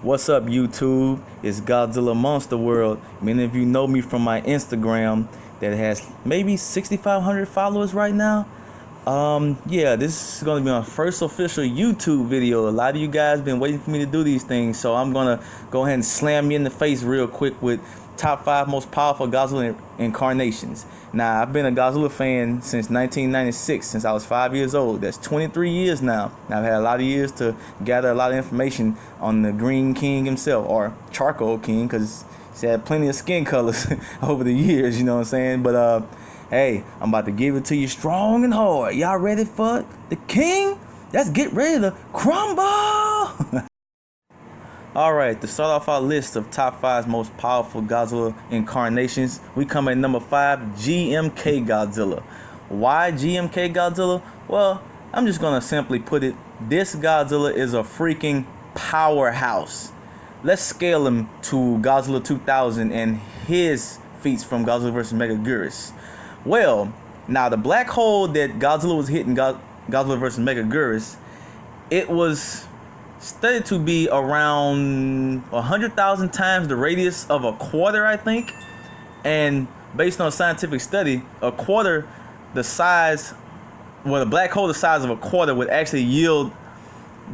What's up, YouTube? It's Godzilla Monster World. Many of you know me from my Instagram that has maybe 6,500 followers right now. Yeah, this is gonna be my first official YouTube video. A lot of you guys been waiting for me to do these things, so I'm gonna go ahead and slam you in the face real quick with top 5 most powerful Godzilla incarnations. Now, I've been a Godzilla fan since 1996, since I was 5 years old. That's 23 years now. I've had a lot of years to gather a lot of information on the Green King himself, or Charcoal King, because he's had plenty of skin colors over the years, you know what I'm saying? But hey, I'm about to give it to you strong and hard. Y'all ready for the king? Let's get ready to crumble! Alright, to start off our list of top 5 most powerful Godzilla incarnations, we come at number 5, GMK Godzilla. Why GMK Godzilla? Well, I'm just gonna simply put it, this Godzilla is a freaking powerhouse. Let's scale him to Godzilla 2000 and his feats from Godzilla vs. Megaguirus. Well, now the black hole that Godzilla was hitting Godzilla vs. Megaguirus, it was studied to be around 100,000 times the radius of a quarter, I think. And based on a scientific study, a quarter the size, well, a black hole the size of a quarter would actually yield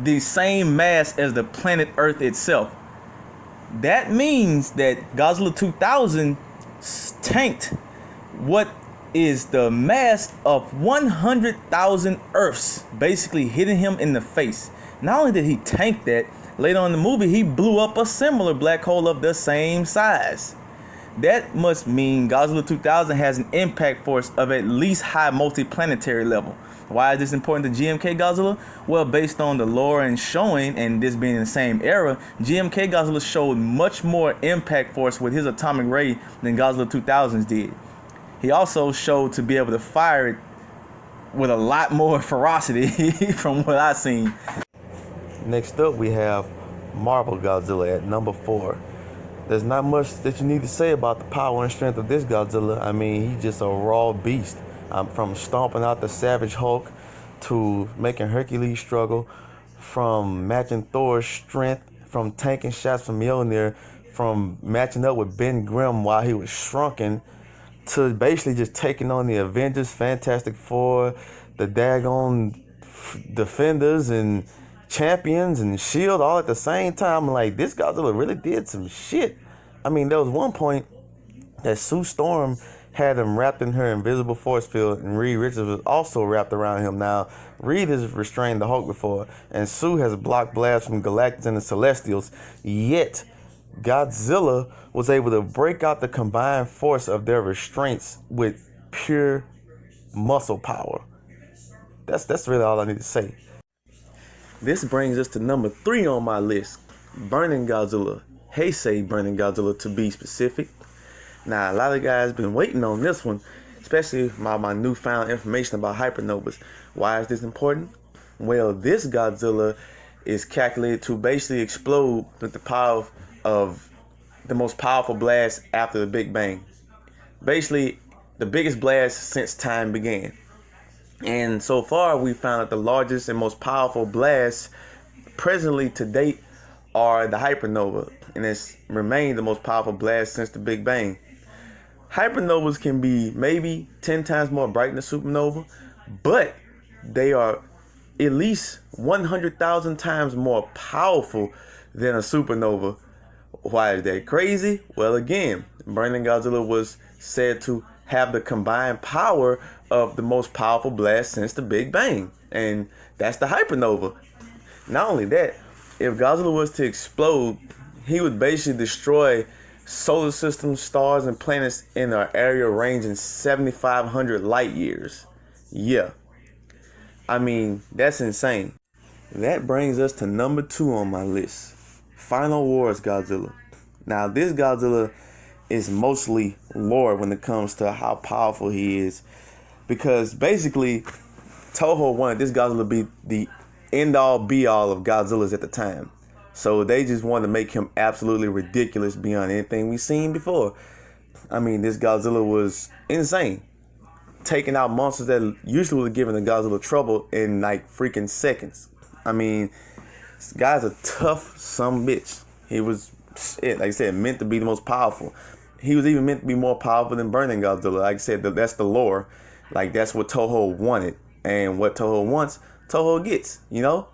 the same mass as the planet Earth itself. That means that Godzilla 2000 tanked what is the mass of 100,000 Earths, basically hitting him in the face. Not only did he tank that, later on in the movie, he blew up a similar black hole of the same size. That must mean Godzilla 2000 has an impact force of at least high multiplanetary level. Why is this important to GMK Godzilla? Well, based on the lore and showing, and this being in the same era, GMK Godzilla showed much more impact force with his atomic ray than Godzilla 2000s did. He also showed to be able to fire it with a lot more ferocity from what I've seen. Next up, we have Marvel Godzilla at number 4. There's not much that you need to say about the power and strength of this Godzilla. I mean, he's just a raw beast. From stomping out the Savage Hulk to making Hercules struggle, from matching Thor's strength, from tanking shots from Mjolnir, from matching up with Ben Grimm while he was shrunken, to basically just taking on the Avengers, Fantastic Four, the daggone Defenders, and Champions and Shield all at the same time. Like, this Godzilla really did some shit. I mean, there was one point that Sue Storm had him wrapped in her invisible force field, and Reed Richards was also wrapped around him. Now, Reed has restrained the Hulk before, and Sue has blocked blasts from Galactus and the Celestials, yet Godzilla was able to break out the combined force of their restraints with pure muscle power. That's really all I need to say. This brings us to number 3 on my list, Burning Godzilla. Heisei Burning Godzilla, to be specific. Now, a lot of guys been waiting on this one, especially my newfound information about hypernovas. Why is this important? Well, this Godzilla is calculated to basically explode with the power of the most powerful blast after the Big Bang. Basically, the biggest blast since time began. And so far, we found that the largest and most powerful blasts presently to date are the hypernova, and it's remained the most powerful blast since the Big Bang. Hypernovas can be maybe 10 times more bright than a supernova, but they are at least 100,000 times more powerful than a supernova. Why is that crazy? Well, again, Burning Godzilla was said to have the combined power of the most powerful blast since the Big Bang, and that's the hypernova. Not only that, if Godzilla was to explode, he would basically destroy solar systems, stars, and planets in an area ranging 7,500 light years. Yeah, I mean, that's insane. That brings us to number 2 on my list, Final Wars Godzilla. Now, this Godzilla is mostly lore when it comes to how powerful he is, because basically Toho wanted this Godzilla to be the end-all be-all of Godzillas at the time. So they just wanted to make him absolutely ridiculous beyond anything we've seen before. I mean, this Godzilla was insane, taking out monsters that usually would have given the Godzilla trouble in like freaking seconds. I mean, this guy's a tough son of a bitch. He was, like I said, meant to be the most powerful. He was even meant to be more powerful than Burning Godzilla. Like I said, that's the lore. Like, that's what Toho wanted. And what Toho wants, Toho gets, you know?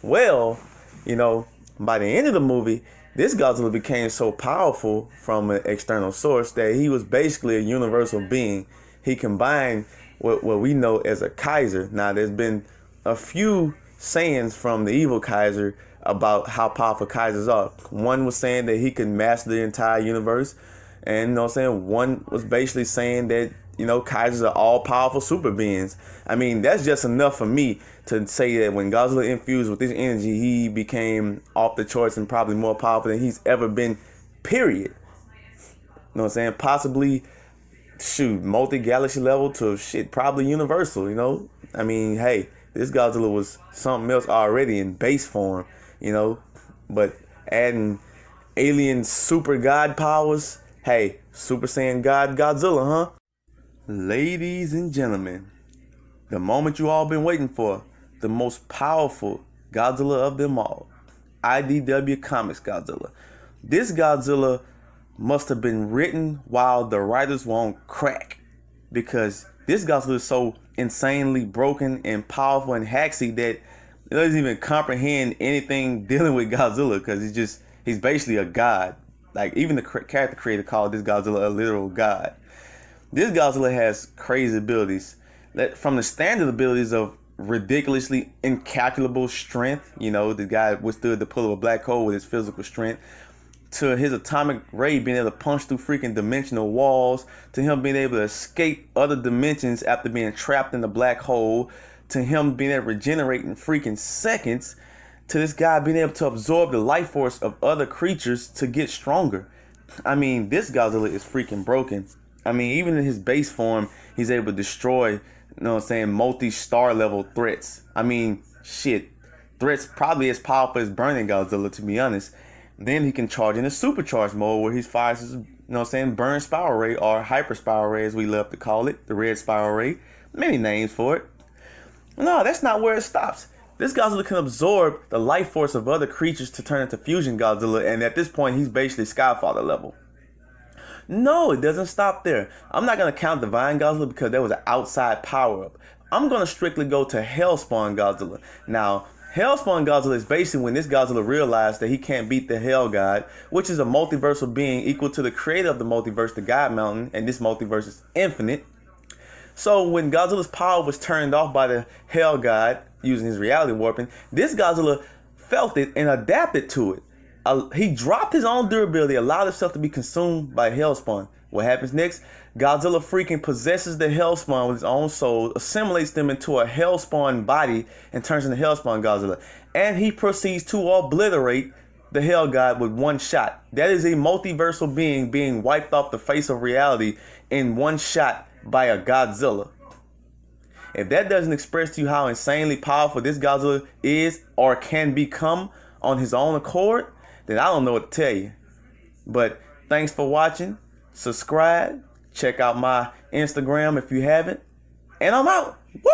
Well, you know, by the end of the movie, this Godzilla became so powerful from an external source that he was basically a universal being. He combined what we know as a Kaiser. Now, there's been a few sayings from the evil Kaiser about how powerful Kaisers are. One was saying that he could master the entire universe. And, you know what I'm saying, one was basically saying that, you know, Kaisers are all powerful super beings. I mean, that's just enough for me to say that when Godzilla infused with this energy, he became off the charts and probably more powerful than he's ever been, period. You know what I'm saying? Possibly, shoot, multi-galaxy level to shit, probably universal, you know? I mean, hey, this Godzilla was something else already in base form, you know? But adding alien super god powers, hey, Super Saiyan God Godzilla, huh? Ladies and gentlemen, the moment you all been waiting for, the most powerful Godzilla of them all, IDW Comics Godzilla. This Godzilla must have been written while the writers were on crack, because this Godzilla is so insanely broken and powerful and hacksy that it doesn't even comprehend anything dealing with Godzilla, because he's basically a god. Like, even the character creator called this Godzilla a literal god. This Godzilla has crazy abilities. From the standard abilities of ridiculously incalculable strength, you know, the guy withstood the pull of a black hole with his physical strength, to his atomic ray being able to punch through freaking dimensional walls, to him being able to escape other dimensions after being trapped in the black hole, to him being able to regenerate in freaking seconds, to this guy being able to absorb the life force of other creatures to get stronger. I mean, this Godzilla is freaking broken. I mean, even in his base form, he's able to destroy, you know what I'm saying, multi-star level threats. I mean, shit, threats probably as powerful as Burning Godzilla, to be honest. Then he can charge in a supercharged mode where he fires his, you know what I'm saying, burn spiral ray, or hyper spiral ray as we love to call it, the red spiral ray. Many names for it. No, that's not where it stops. This Godzilla can absorb the life force of other creatures to turn into Fusion Godzilla, and at this point, he's basically Skyfather level. No, it doesn't stop there. I'm not going to count Divine Godzilla because that was an outside power-up. I'm going to strictly go to Hellspawn Godzilla. Now, Hellspawn Godzilla is basically when this Godzilla realized that he can't beat the Hell God, which is a multiversal being equal to the creator of the multiverse, the God Mountain, and this multiverse is infinite. So when Godzilla's power was turned off by the Hell God using his reality warping, this Godzilla felt it and adapted to it. He dropped his own durability, allowed himself to be consumed by Hellspawn. What happens next? Godzilla freaking possesses the Hellspawn with his own soul, assimilates them into a Hellspawn body, and turns into Hellspawn Godzilla. And he proceeds to obliterate the Hell God with one shot. That is a multiversal being wiped off the face of reality in one shot by a Godzilla. If that doesn't express to you how insanely powerful this Godzilla is or can become on his own accord, then I don't know what to tell you. But thanks for watching. Subscribe. Check out my Instagram if you haven't. And I'm out.